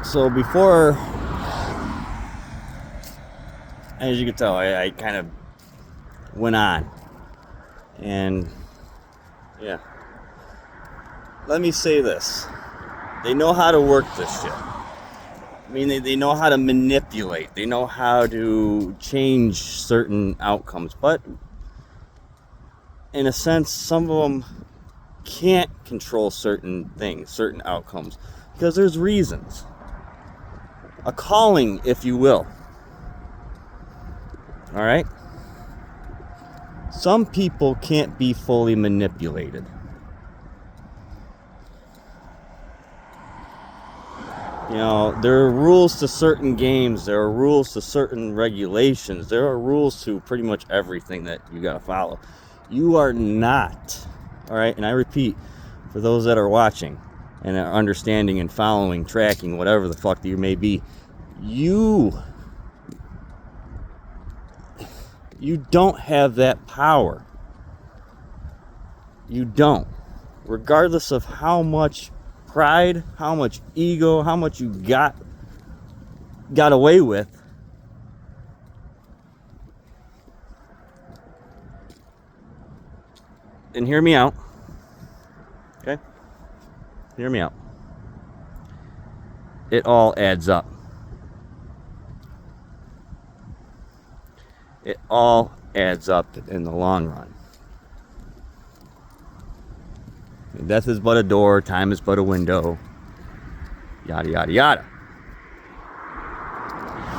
So before, as you can tell, I kind of went on. And yeah, let me say this. They know how to work this shit. I mean, they know how to manipulate. They know how to change certain outcomes. But in a sense, some of them can't control certain things, certain outcomes, because there's reasons. A calling, if you will. All right? Some people can't be fully manipulated. You know, there are rules to certain games. There are rules to certain regulations. There are rules to pretty much everything that you gotta follow. You are not, all right? And I repeat, for those that are watching and are understanding and following, tracking, whatever the fuck you may be, you don't have that power. You don't. Regardless of how much pride, how much ego, how much you got away with. And hear me out. Okay? Hear me out. It all adds up. It all adds up in the long run. Death is but a door, time is but a window, yada, yada, yada.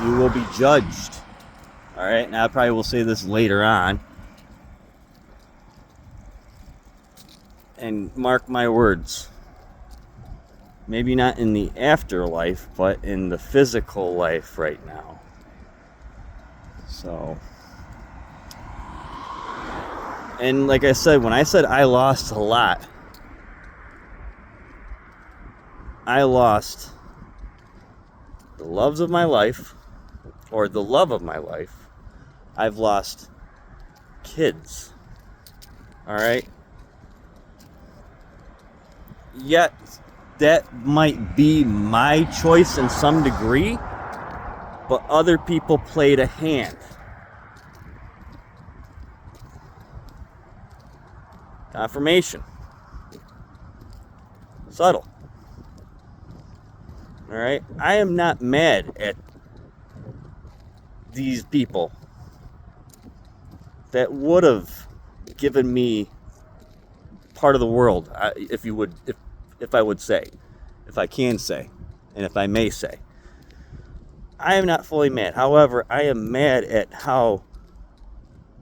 You will be judged. All right, now I probably will say this later on. And mark my words. Maybe not in the afterlife, but in the physical life right now. So, and like I said, when I said I lost a lot, I lost the loves of my life, or the love of my life. I've lost kids. All right? Yet, that might be my choice in some degree, but other people played a hand. Confirmation. Subtle. All right, I am not mad at these people that would have given me part of the world, if I would say, if I can say, and if I may say. I am not fully mad. However, I am mad at how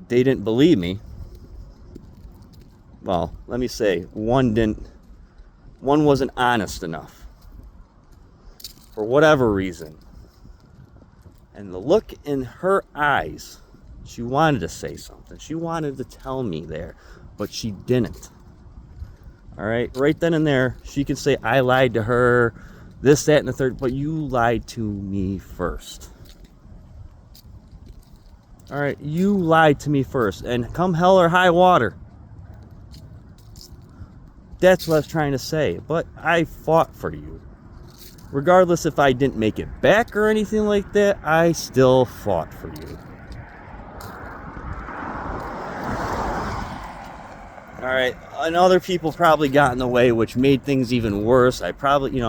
they didn't believe me. Well, let me say, one wasn't honest enough. For whatever reason. And the look in her eyes, she wanted to say something. She wanted to tell me there, but she didn't. All right, right then and there, she can say, I lied to her, this, that, and the third, but you lied to me first. All right, you lied to me first, and come hell or high water. That's what I was trying to say, but I fought for you. Regardless if I didn't make it back or anything like that, I still fought for you. Alright, and other people probably got in the way, which made things even worse. I probably,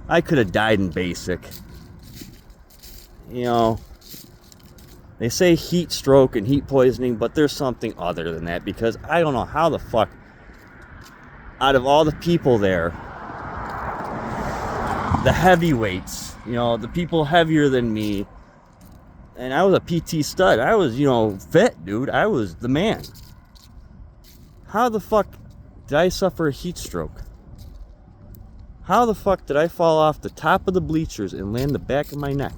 I could have died in basic. They say heat stroke and heat poisoning, but there's something other than that, because I don't know how the fuck, out of all the people there, the heavyweights, the people heavier than me, and I was a PT stud. I was, fit, dude. I was the man. How the fuck did I suffer a heat stroke? How the fuck did I fall off the top of the bleachers and land the back of my neck?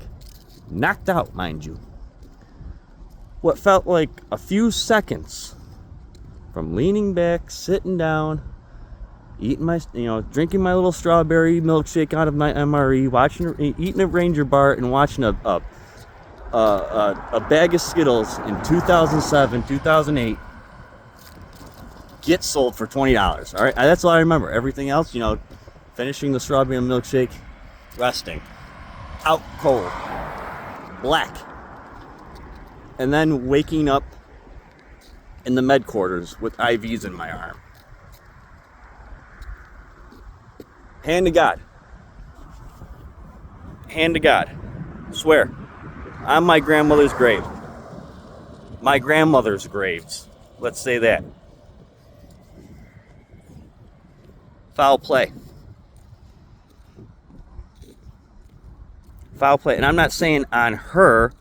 Knocked out, mind you. What felt like a few seconds from leaning back, sitting down, eating my, drinking my little strawberry milkshake out of my MRE, eating a Ranger bar, and watching a bag of Skittles in 2007, 2008 get sold for $20. All right, that's all I remember. Everything else, finishing the strawberry milkshake, resting. out cold, black. And then waking up in the med quarters with IVs in my arm. Hand to God. Hand to God. Swear. On my grandmother's grave. My grandmother's graves. Let's say that. Foul play. Foul play. And I'm not saying on her,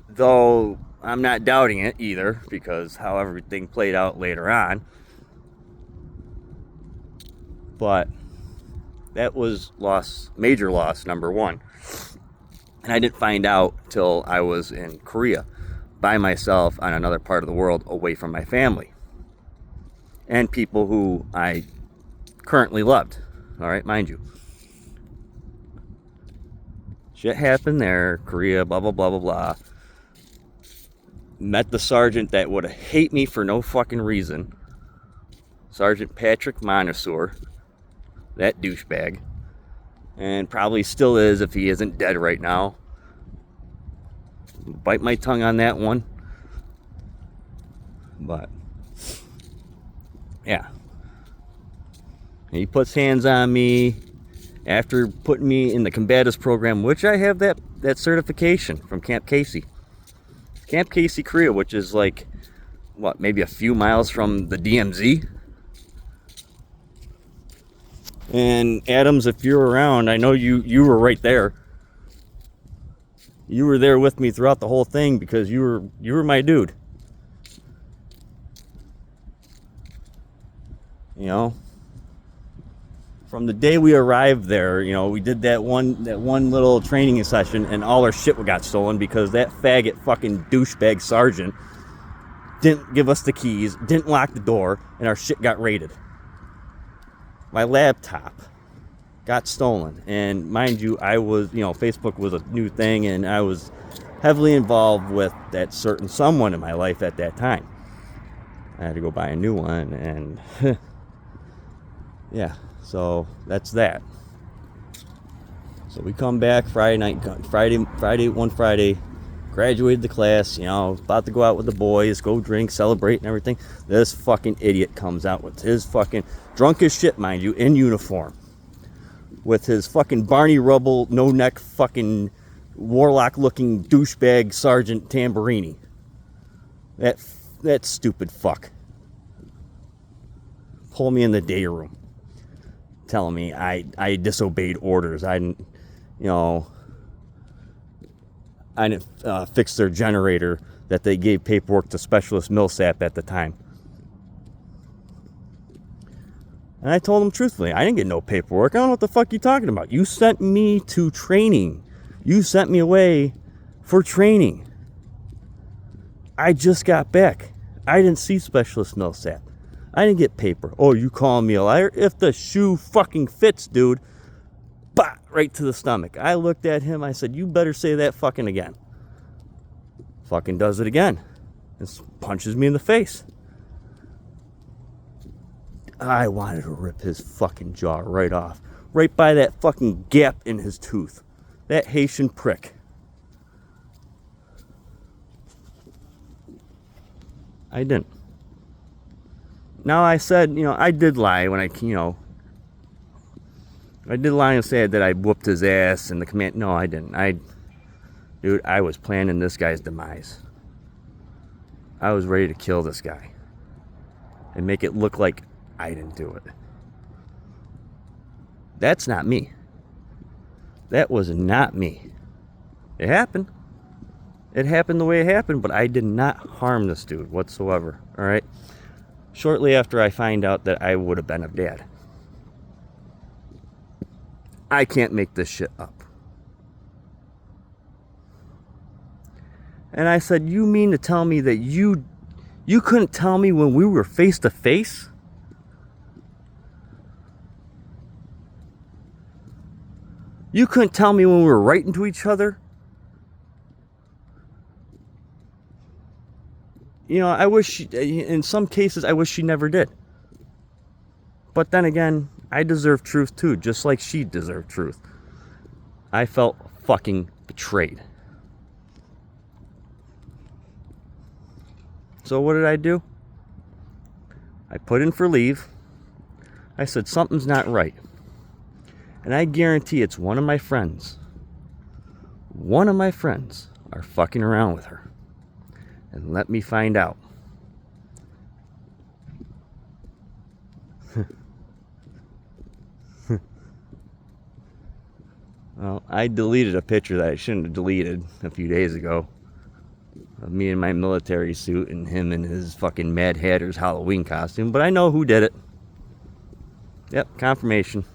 though I'm not doubting it either, because how everything played out later on. But that was loss, major loss, number one. And I didn't find out till I was in Korea by myself on another part of the world away from my family and people who I currently loved. All right, mind you. Shit happened there, Korea, blah, blah, blah, blah, blah. Met the sergeant that would hate me for no fucking reason. Sergeant Patrick Montesor. That douchebag. And probably still is if he isn't dead right now. Bite my tongue on that one. But, yeah. He puts hands on me after putting me in the combatives program, which I have that certification from Camp Casey. Camp Casey, Korea, which is like, what, maybe a few miles from the DMZ? And Adams, if you're around, I know you were right there. You were there with me throughout the whole thing because you were my dude. You know, from the day we arrived there, you know, we did that one little training session, and all our shit got stolen because that faggot fucking douchebag sergeant didn't give us the keys, didn't lock the door, and our shit got raided. My laptop got stolen, and mind you, I was, you know, Facebook was a new thing, and I was heavily involved with that certain someone in my life at that time. I had to go buy a new one, and yeah, so that's that. So we come back Friday night, one Friday, graduated the class, you know, about to go out with the boys, go drink, celebrate and everything. This fucking idiot comes out with his fucking, drunk as shit, mind you, in uniform. With his fucking Barney Rubble, no-neck fucking warlock-looking douchebag Sergeant Tamburini. That stupid fuck. Pull me in the day room. Telling me I disobeyed orders. I didn't fix their generator that they gave paperwork to Specialist Millsap at the time. And I told him truthfully, I didn't get no paperwork. I don't know what the fuck you're talking about. You sent me to training. You sent me away for training. I just got back. I didn't see Specialist Millsap. I didn't get paper. Oh, you calling me a liar? If the shoe fucking fits, dude. Bah! Right to the stomach. I looked at him. I said, you better say that fucking again. Fucking does it again. Just punches me in the face. I wanted to rip his fucking jaw right off. Right by that fucking gap in his tooth. That Haitian prick. I didn't. Now I said, I did lie when I did lie and say that I whooped his ass and the command. No, I didn't. Dude, I was planning this guy's demise. I was ready to kill this guy and make it look like I didn't do it. That's not me. That was not me. It happened. It happened the way it happened, but I did not harm this dude whatsoever. All right? Shortly after I find out that I would have been a dad. I can't make this shit up. And I said, you mean to tell me that you couldn't tell me when we were face to face? You couldn't tell me when we were right into each other? I wish, in some cases, I wish she never did. But then again, I deserve truth too, just like she deserved truth. I felt fucking betrayed. So what did I do? I put in for leave. I said something's not right. And I guarantee it's one of my friends. One of my friends are fucking around with her. And let me find out. Well, I deleted a picture that I shouldn't have deleted a few days ago of me in my military suit and him in his fucking Mad Hatter's Halloween costume, but I know who did it. Yep, confirmation.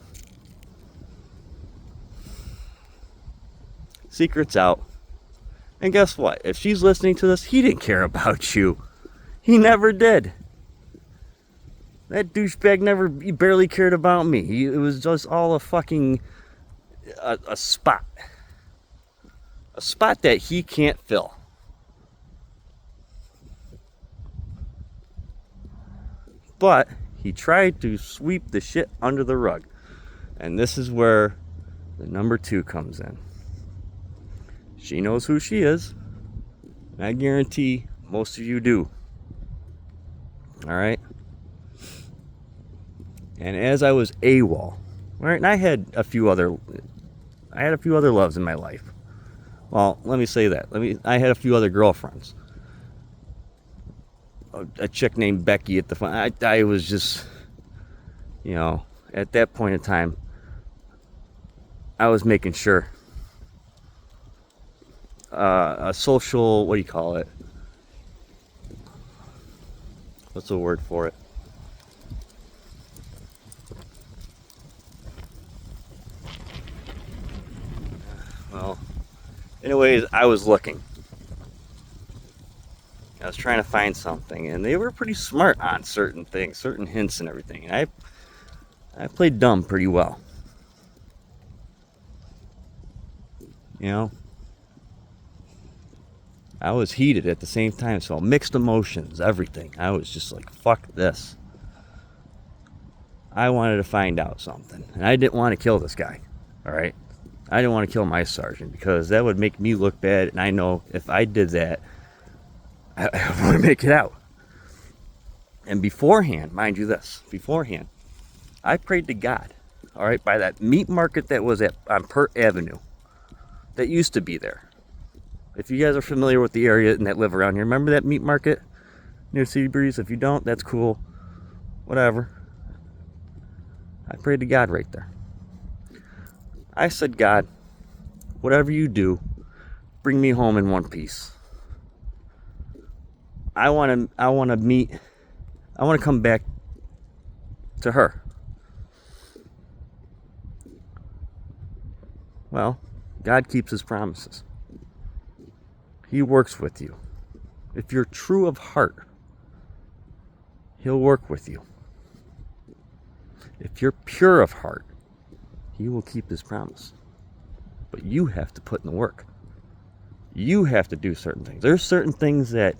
Secret's out. And guess what? If she's listening to this, he didn't care about you. He never did. That douchebag he barely cared about me. It was just all a fucking, a spot. A spot that he can't fill. But he tried to sweep the shit under the rug. And this is where the number 2 comes in. She knows who she is. And I guarantee most of you do. Alright? And as I was AWOL, right, and I had a few other loves in my life. Well, let me say that. I had a few other girlfriends. A chick named Becky at the front. I was just, at that point in time, I was making sure. A social, what do you call it? What's the word for it? Well, anyways, I was looking. I was trying to find something, and they were pretty smart on certain things, certain hints and everything. And I played dumb pretty well. I was heated at the same time, so mixed emotions, everything. I was just like, fuck this. I wanted to find out something, and I didn't want to kill this guy, all right? I didn't want to kill my sergeant, because that would make me look bad, and I know if I did that, I want to make it out. And beforehand, mind you this, I prayed to God, all right, by that meat market that was on Pert Avenue, that used to be there. If you guys are familiar with the area and that live around here, remember that meat market near Sea Breeze? If you don't, that's cool. Whatever. I prayed to God right there. I said, God, whatever you do, bring me home in one piece. I want to come back to her. Well, God keeps his promises. He works with you. If you're true of heart, he'll work with you. If you're pure of heart, he will keep his promise. But you have to put in the work. You have to do certain things. There's certain things that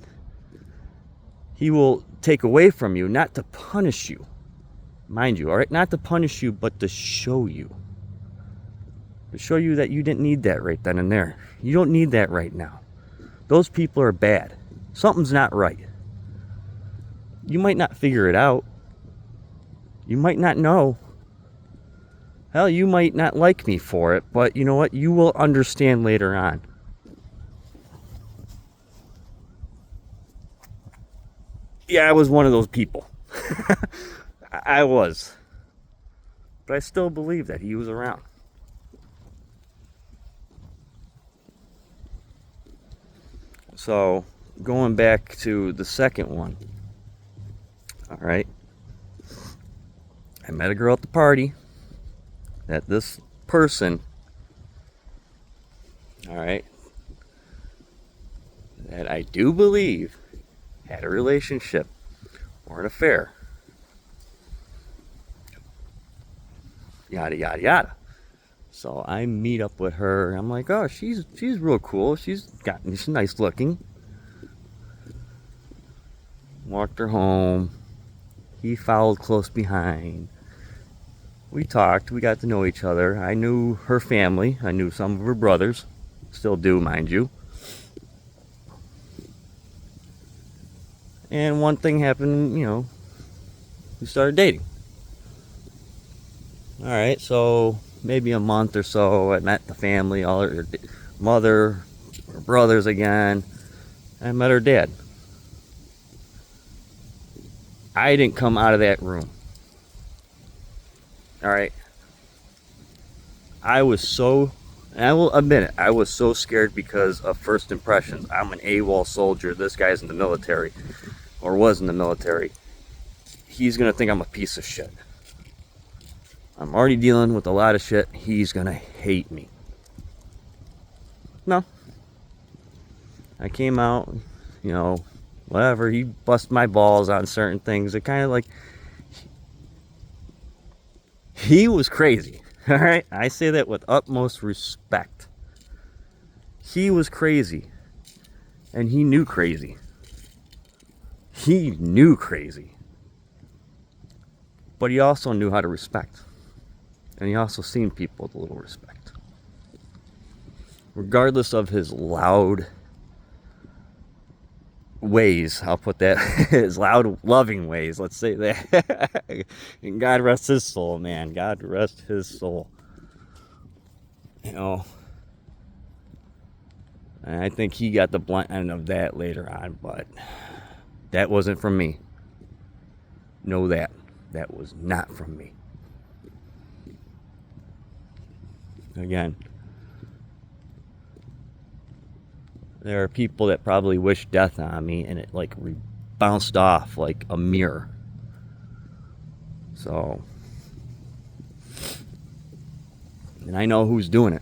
he will take away from you, not to punish you. Mind you, all right? Not to punish you, but to show you. To show you that you didn't need that right then and there. You don't need that right now. Those people are bad. Something's not right. You might not figure it out. You might not know. Hell, you might not like me for it, but you know what? You will understand later on. Yeah, I was one of those people. I was. But I still believe that he was around. So, going back to the second one. All right. I met a girl at the party that this person, all right, that I do believe had a relationship or an affair. Yada, yada, yada. So I meet up with her. I'm like, oh, she's real cool. She's nice looking. Walked her home. He followed close behind. We talked, we got to know each other. I knew her family, I knew some of her brothers, still do, mind you. And one thing happened, we started dating. All right, so maybe a month or so, I met the family, all her mother, her brothers again. I met her dad. I didn't come out of that room. All right. I was so, and I will admit it, I was so scared because of first impressions. I'm an AWOL soldier. This guy's in the military, or was in the military. He's going to think I'm a piece of shit. I'm already dealing with a lot of shit. He's going to hate me. No. I came out, whatever. He busted my balls on certain things. It kind of like, he was crazy. All right? I say that with utmost respect. He was crazy. And he knew crazy. He knew crazy. But he also knew how to respect. And he also seen people with a little respect. Regardless of his loud ways, I'll put that, his loud, loving ways, let's say that. And God rest his soul, man. God rest his soul. And I think he got the blunt end of that later on, but that wasn't from me. Know that. That was not from me. Again, there are people that probably wish death on me, and it like bounced off like a mirror. So, and I know who's doing it.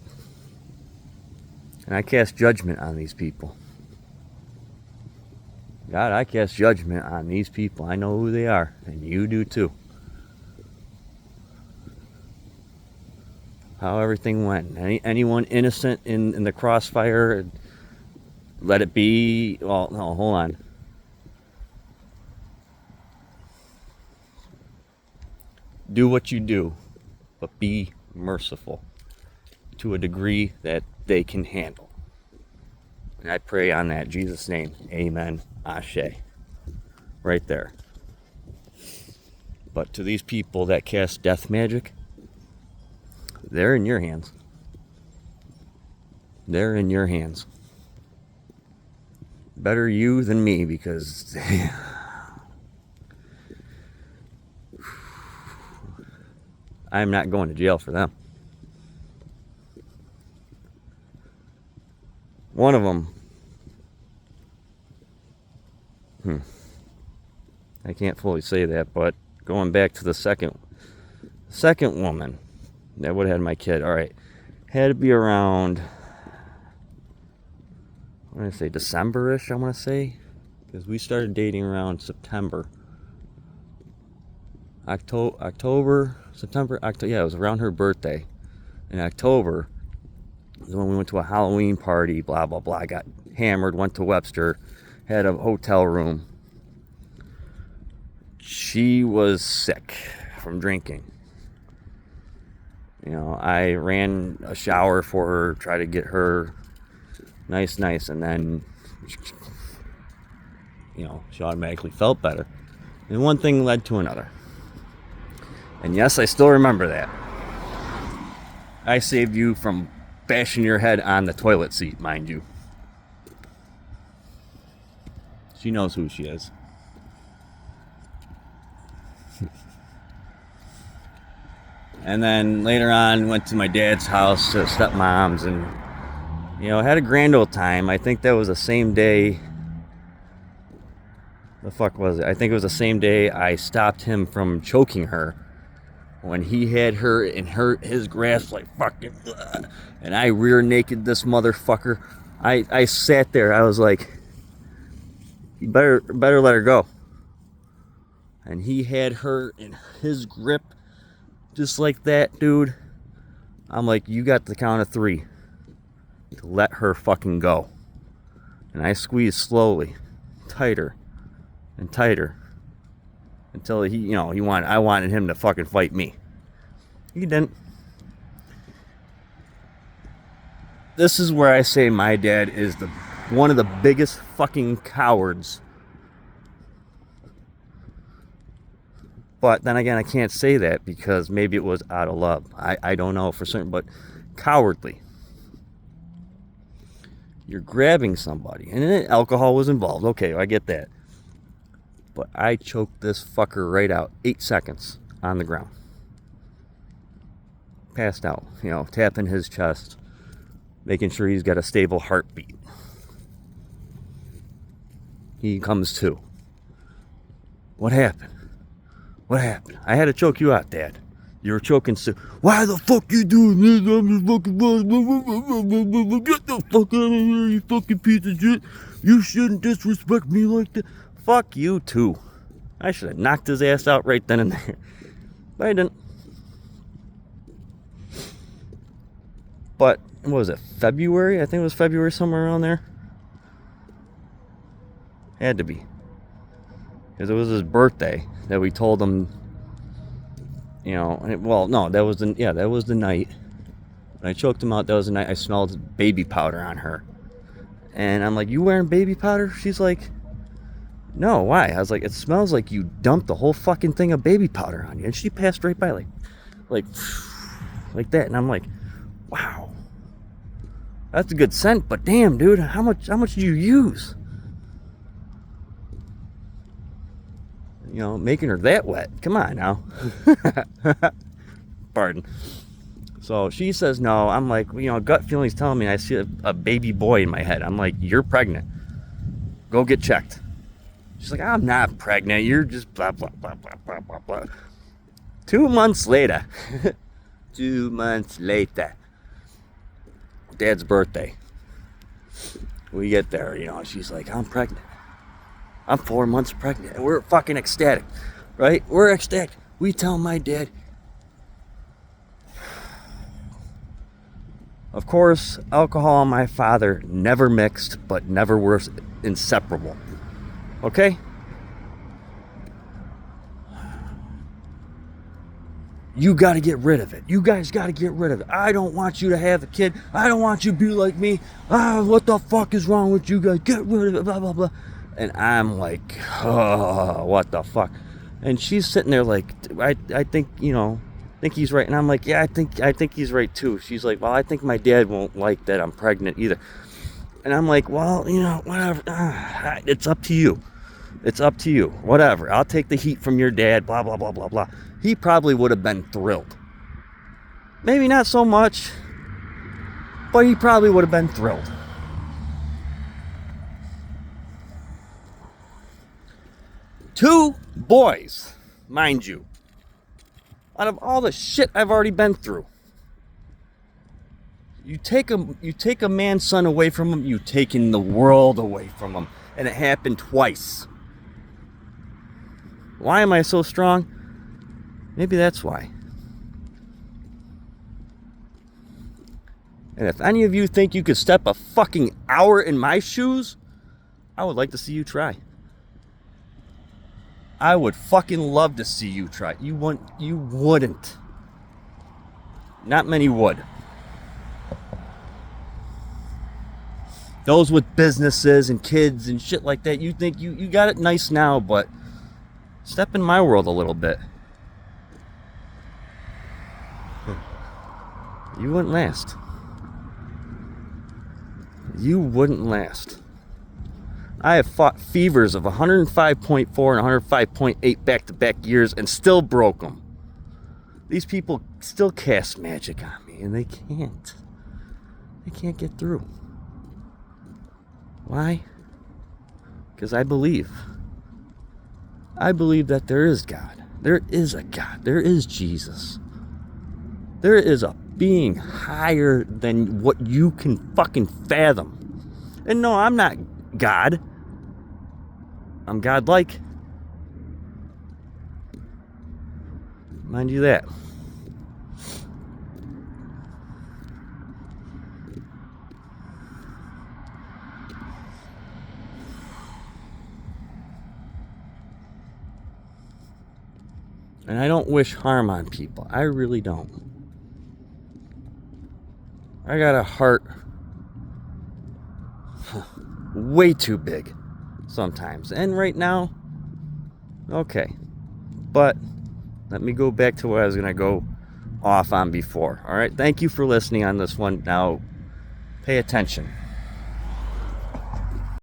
And I cast judgment on these people. God, I cast judgment on these people. I know who they are, and you do too. How everything went. Anyone innocent in the crossfire, let it be. Well, no, hold on. Do what you do, but be merciful to a degree that they can handle. And I pray on that in Jesus' name. Amen. Ashe. Right there. But to these people that cast death magic, they're in your hands. They're in your hands. Better you than me, because I'm not going to jail for them. One of them, I can't fully say that, but going back to the second woman that would have had my kid, all right, had to be around, I'm going to say December-ish, I want to say, because we started dating around September. October, yeah, it was around her birthday. In October is when we went to a Halloween party, blah, blah, blah. I got hammered, went to Webster, had a hotel room. She was sick from drinking. I ran a shower for her, tried to get her nice, and then, she automatically felt better. And one thing led to another. And yes, I still remember that. I saved you from bashing your head on the toilet seat, mind you. She knows who she is. And then later on, went to my dad's house, to stepmom's, and, had a grand old time. I think that was the same day. The fuck was it? I think it was the same day I stopped him from choking her. When he had her in his grasp, like fucking, and I rear naked this motherfucker. I sat there. I was like, you better let her go. And he had her in his grip, just like that, dude. I'm like, you got the count of 3 to let her fucking go. And I squeezed slowly, tighter and tighter, until I wanted him to fucking fight me. He didn't. This is where I say my dad is one of the biggest fucking cowards. But then again, I can't say that because maybe it was out of love. I don't know for certain, but cowardly. You're grabbing somebody, and then alcohol was involved. Okay, I get that. But I choked this fucker right out. 8 seconds on the ground. Passed out, tapping his chest, making sure he's got a stable heartbeat. He comes to. What happened? What happened? I had to choke you out, Dad. You were choking Sue. Why the fuck you doing this? I'm just fucking... Get the fuck out of here, you fucking piece of shit. You shouldn't disrespect me like that. Fuck you, too. I should have knocked his ass out right then and there. But I didn't. But, what was it, February? I think it was February, somewhere around there. Had to be. Because it was his birthday that we told him, well, no, that was the night. When I choked him out, that was the night I smelled baby powder on her. And I'm like, you wearing baby powder? She's like, no, why? I was like, it smells like you dumped the whole fucking thing of baby powder on you. And she passed right by like that. And I'm like, wow, that's a good scent, but damn, dude, how much do you use? Making her that wet. Come on now. Pardon. So she says no. I'm like, gut feelings telling me I see a baby boy in my head. I'm like, you're pregnant. Go get checked. She's like, I'm not pregnant. You're just blah, blah, blah, blah, blah, blah, blah. 2 months later. 2 months later. Dad's birthday. We get there, she's like, I'm pregnant. I'm 4 months pregnant. And we're fucking ecstatic, right? We're ecstatic. We tell my dad. Of course, alcohol and my father never mixed, but never were inseparable. Okay? You got to get rid of it. You guys got to get rid of it. I don't want you to have a kid. I don't want you to be like me. What the fuck is wrong with you guys? Get rid of it, blah, blah, blah. And I'm like, oh, what the fuck? And she's sitting there like, I think, think he's right. And I'm like, yeah, I think he's right too. She's like, well, I think my dad won't like that I'm pregnant either. And I'm like, well, whatever. It's up to you. It's up to you. Whatever. I'll take the heat from your dad, blah, blah, blah, blah, blah. He probably would have been thrilled. Maybe not so much, but he probably would have been thrilled. Two boys, mind you, out of all the shit I've already been through. You take a man's son away from him, you're taking the world away from him. And it happened twice. Why am I so strong? Maybe that's why. And if any of you think you could step a fucking hour in my shoes, I would like to see you try. I would fucking love to see you try. You wouldn't. Not many would. Those with businesses and kids and shit like that, you think you got it nice now, but step in my world a little bit. You wouldn't last. You wouldn't last. I have fought fevers of 105.4 and 105.8 back-to-back years and still broke them. These people still cast magic on me, and they can't. They can't get through. Why? Because I believe. I believe that there is God. There is a God. There is Jesus. There is a being higher than what you can fucking fathom. And no, I'm not God. I'm God-like. Mind you that. And I don't wish harm on people. I really don't. I got a heart way too big sometimes. And right now, okay. But let me go back to what I was going to go off on before. All right. Thank you for listening on this one. Now, pay attention.